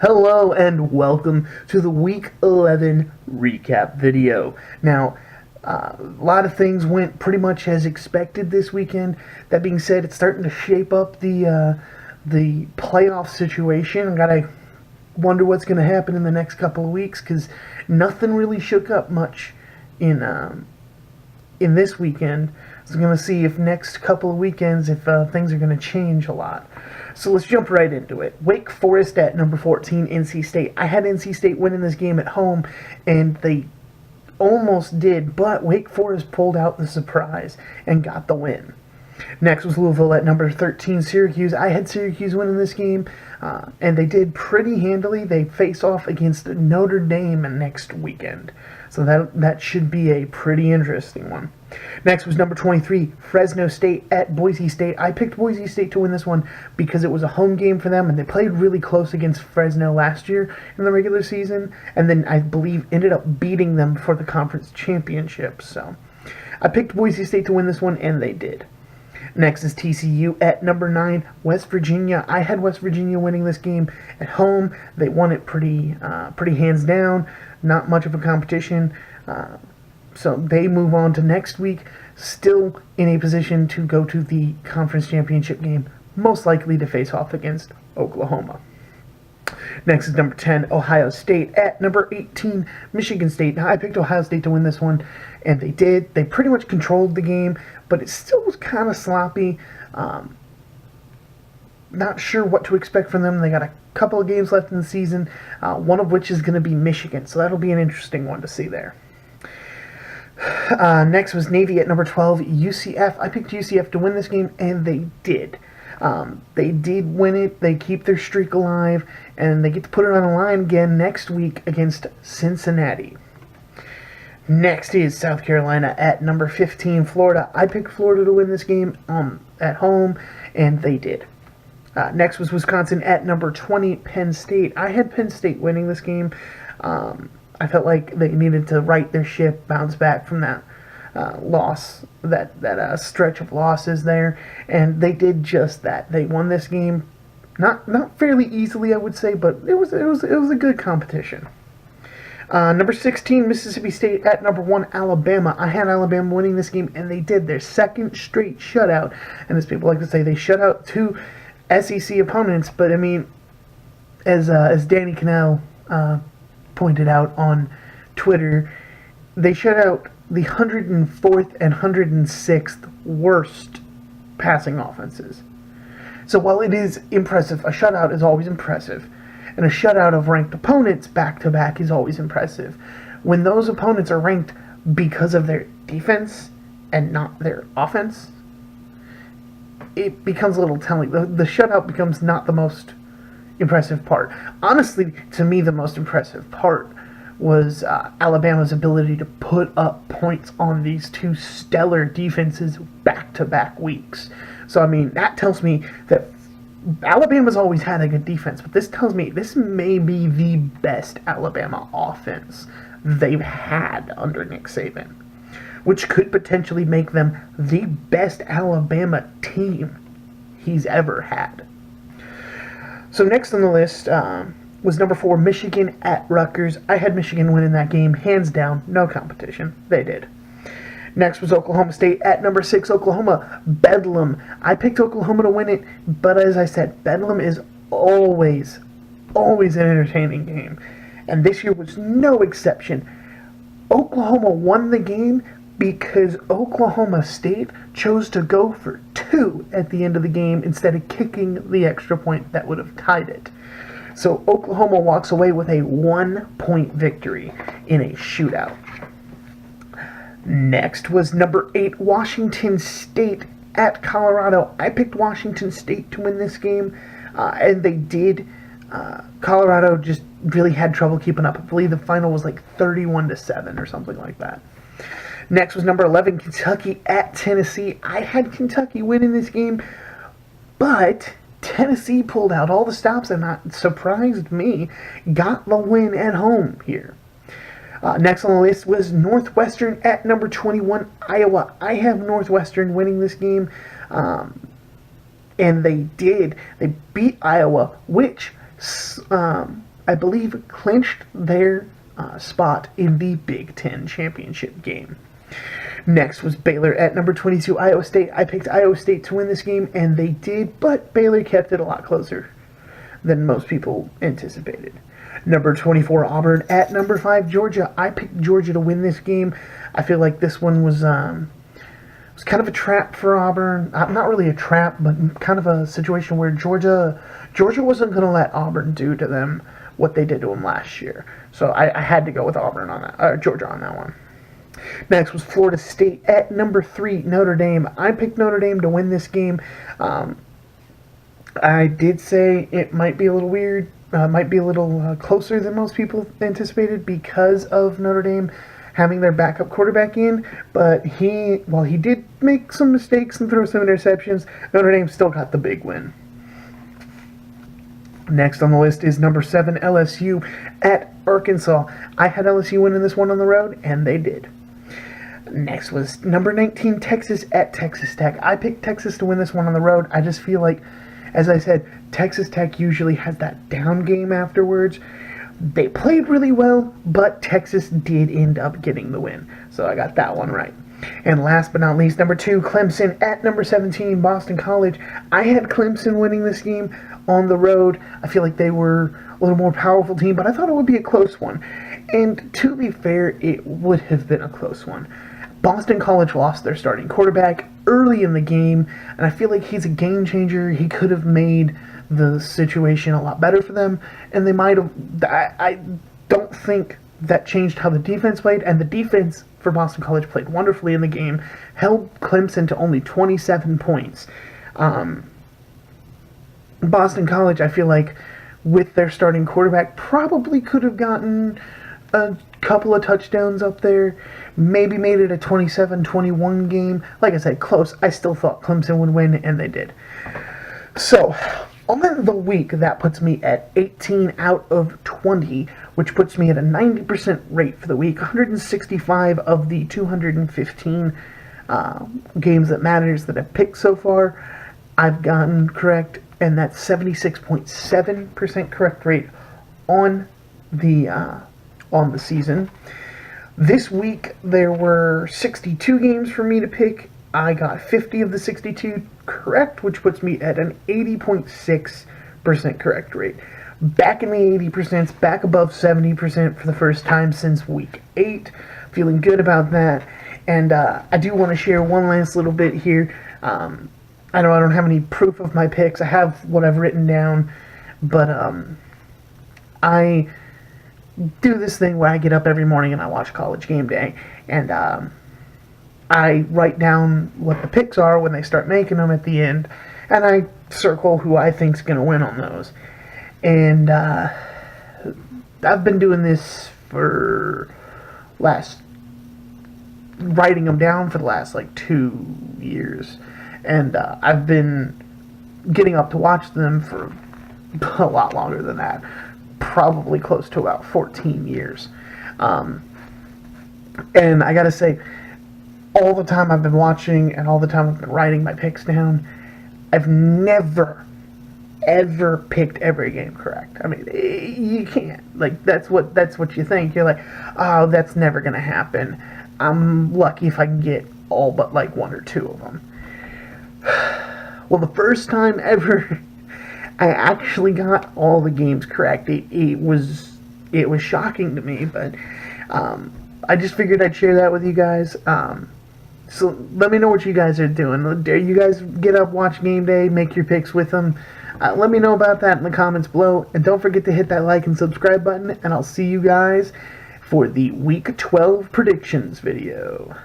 Hello and welcome to the Week 11 recap video. Now, a lot of things went pretty much as expected this weekend. That being said, it's starting to shape up the playoff situation. I gotta wonder what's going to happen in the next couple of weeks because nothing really shook up much in this weekend. So I'm going to see if next couple of weekends if things are going to change a lot. So let's jump right into it. Wake Forest at number 14, NC State. I had NC State winning this game at home, and they almost did, but Wake Forest pulled out the surprise and got the win. Next was Louisville at number 13, Syracuse. I had Syracuse winning this game, and they did pretty handily. They face off against Notre Dame next weekend, so that should be a pretty interesting one. Next was number 23, Fresno State at Boise State. I picked Boise State to win this one because it was a home game for them, and they played really close against Fresno last year in the regular season, and then I believe ended up beating them for the conference championship. So I picked Boise State to win this one, and they did. Next is TCU at number 9, West Virginia. I had West Virginia winning this game at home. They won it pretty hands down. Not much of a competition. So they move on to next week, still in a position to go to the conference championship game, most likely to face off against Oklahoma. Next is number 10, Ohio State at number 18, Michigan State. Now, I picked Ohio State to win this one, and they did. They pretty much controlled the game, but it still was kind of sloppy. Not sure what to expect from them. They got a couple of games left in the season, one of which is going to be Michigan, so that'll be an interesting one to see there. Next was Navy at number 12, UCF. I picked UCF to win this game, and they did. They did win it. They keep their streak alive, and they get to put it on the line again next week against Cincinnati. Next is South Carolina at number 15, Florida. I picked Florida to win this game at home, and they did. Next was Wisconsin at number 20, Penn State. I had Penn State winning this game. I felt like they needed to right their ship, bounce back from that loss, that stretch of losses there, and they did just that. They won this game, not fairly easily, I would say, but it was a good competition. Number 16, Mississippi State at number 1, Alabama. I had Alabama winning this game, and they did their second straight shutout. And as people like to say, they shut out two SEC opponents. But I mean, as Danny Cannell pointed out on Twitter, they shut out the 104th and 106th worst passing offenses. So while it is impressive, a shutout is always impressive, and a shutout of ranked opponents back-to-back is always impressive. When those opponents are ranked because of their defense and not their offense, it becomes a little telling. The shutout becomes not the most impressive part. Honestly, to me, the most impressive part was Alabama's ability to put up points on these two stellar defenses back-to-back weeks. So, I mean, that tells me that Alabama's always had a good defense, but this tells me this may be the best Alabama offense they've had under Nick Saban, which could potentially make them the best Alabama team he's ever had. So next on the list was number 4, Michigan at Rutgers. I had Michigan winning that game, hands down, no competition. They did. Next was Oklahoma State at number 6, Oklahoma. Bedlam. I picked Oklahoma to win it, but as I said, Bedlam is always an entertaining game. And this year was no exception. Oklahoma won the game because Oklahoma State chose to go for 2 at the end of the game instead of kicking the extra point that would have tied it. So Oklahoma walks away with a 1-point victory in a shootout. Next was number 8, Washington State at Colorado. I picked Washington State to win this game, and they did. Colorado just really had trouble keeping up. I believe the final was like 31-7 or something like that. Next was number 11, Kentucky at Tennessee. I had Kentucky winning this game, but Tennessee pulled out all the stops, and that surprised me. Got the win at home here. Next on the list was Northwestern at number 21, Iowa. I have Northwestern winning this game, and they did. They beat Iowa, which I believe, clinched their spot in the Big Ten championship game. Next was Baylor at number 22, Iowa State. I picked Iowa State to win this game, and they did, but Baylor kept it a lot closer than most people anticipated. Number 24, Auburn at number 5, Georgia. I picked Georgia to win this game. I feel like this one was kind of a trap for Auburn. Not really a trap, but kind of a situation where Georgia wasn't going to let Auburn do to them what they did to them last year. So I had to go with Auburn on that, Georgia on that one. Next was Florida State at number 3, Notre Dame. I picked Notre Dame to win this game. I did say it might be a little weird, might be a little closer than most people anticipated because of Notre Dame having their backup quarterback in, but while he did make some mistakes and throw some interceptions, Notre Dame still got the big win. Next on the list is number 7, LSU at Arkansas. I had LSU winning this one on the road, and they did. Next was number 19, Texas at Texas Tech. I picked Texas to win this one on the road. I just feel like, as I said, Texas Tech usually has that down game afterwards. They played really well, but Texas did end up getting the win. So I got that one right. And last but not least, number 2, Clemson at number 17, Boston College. I had Clemson winning this game on the road. I feel like they were a little more powerful team, but I thought it would be a close one. And to be fair, it would have been a close one. Boston College lost their starting quarterback early in the game, and I feel like he's a game changer. He could have made the situation a lot better for them, and they might have. I don't think that changed how the defense played, and the defense for Boston College played wonderfully in the game, held Clemson to only 27 points. Boston College, I feel like, with their starting quarterback, probably could have gotten a couple of touchdowns up there, maybe made it a 27-21 game. Like I said, close. I still thought Clemson would win, and they did. So, on the week, that puts me at 18 out of 20, which puts me at a 90% rate for the week. 165 of the 215 games that matters that I've picked so far, I've gotten correct, and that's 76.7% correct rate on the season. This week, there were 62 games for me to pick. I got 50 of the 62 correct, which puts me at an 80.6% correct rate. Back in the 80%, back above 70% for the first time since week 8. Feeling good about that. And I do want to share one last little bit here. I know I don't have any proof of my picks. I have what I've written down, but I do this thing where I get up every morning and I watch College Game Day, and I write down what the picks are when they start making them at the end, and I circle who I think's going to win on those. And I've been doing this writing them down for the last 2 years, and I've been getting up to watch them for a lot longer than that, probably close to about 14 years. And I gotta say, all the time I've been watching and all the time I've been writing my picks down, I've never, ever picked every game correct. I mean, you can't. That's what you think. You're like, oh, that's never gonna happen. I'm lucky if I can get all but 1 or 2 of them. Well, the first time ever I actually got all the games correct. It was shocking to me, but I just figured I'd share that with you guys. So let me know what you guys are doing. Dare you guys get up, watch Game Day, make your picks with them? Let me know about that in the comments below. And don't forget to hit that like and subscribe button. And I'll see you guys for the Week 12 predictions video.